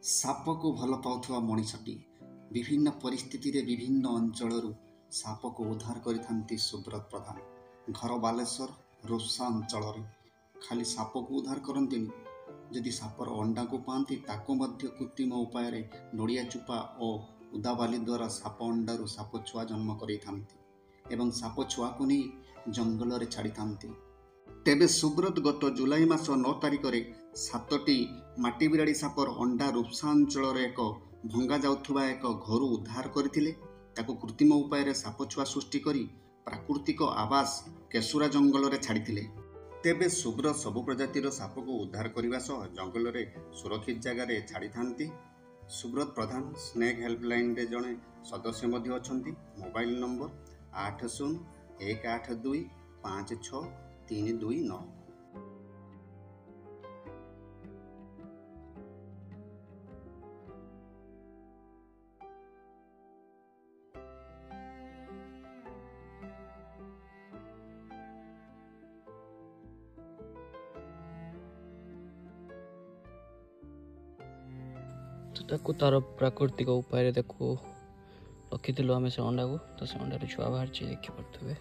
ସାପକୁ ଭଲ ପାଉଥିବା ମଣିଷଟି ବିଭିନ୍ନ ପରିସ୍ଥିତିରେ ବିଭିନ୍ନ ଅଞ୍ଚଳରୁ ସାପକୁ ଉଦ୍ଧାର କରିଥାନ୍ତି ସୁବ୍ରତ ପ୍ରଧାନ। ଘର ବାଲେଶ୍ୱର ରୁପ୍ସା ଅଞ୍ଚଳରେ। ଖାଲି ସାପକୁ ଉଦ୍ଧାର କରନ୍ତିନି, ଯଦି ସାପର ଅଣ୍ଡାକୁ ପାଆନ୍ତି ତାକୁ ମଧ୍ୟ କୃତ୍ରିମ ଉପାୟରେ ନଡ଼ିଆ ଚୋପା ଓ ଉଦାବାଲି ଦ୍ୱାରା ସାପ ଅଣ୍ଡାରୁ ସାପ ଛୁଆ ଜନ୍ମ କରାଇଥାନ୍ତି ଏବଂ ସାପ ଛୁଆକୁ ନେଇ ଜଙ୍ଗଲରେ ଛାଡ଼ିଥାନ୍ତି। ତେବେ ସୁବ୍ରତ ଗତ ଜୁଲାଇ ମାସ 9 ତାରିଖରେ 7ଟି ମାଟି ବିରାଡ଼ି ସାପର ଅଣ୍ଡା ରୁପ୍ସା ଅଞ୍ଚଳର ଏକ ଭଙ୍ଗା ଯାଉଥିବା ଏକ ଘରୁ ଉଦ୍ଧାର କରିଥିଲେ। ତାକୁ କୃତ୍ରିମ ଉପାୟରେ ସାପ ଛୁଆ ସୃଷ୍ଟି କରି ପ୍ରାକୃତିକ ଆବାସ କେଶୁରା ଜଙ୍ଗଲରେ ଛାଡ଼ିଥିଲେ। ତେବେ ସୁବ୍ରତ ସବୁ ପ୍ରଜାତିର ସାପକୁ ଉଦ୍ଧାର କରିବା ସହ ଜଙ୍ଗଲରେ ସୁରକ୍ଷିତ ଜାଗାରେ ଛାଡ଼ିଥାନ୍ତି। ସୁବ୍ରତ ପ୍ରଧାନ ସ୍ନେକ୍ ହେଲ୍ପଲାଇନ୍ରେ ଜଣେ ସଦସ୍ୟ ମଧ୍ୟ ଅଛନ୍ତି। Mobile number 80-182-56329। ତାକୁ ତାର ପ୍ରାକୃତିକ ଉପାୟରେ ତାକୁ ରଖିଥିଲୁ ଆମେ ସେ ଅଣ୍ଡାକୁ, ତ ସେ ଅଣ୍ଡାରୁ ଛୁଆ ବାହାରିଛି ଦେଖିପାରୁଥିବେ।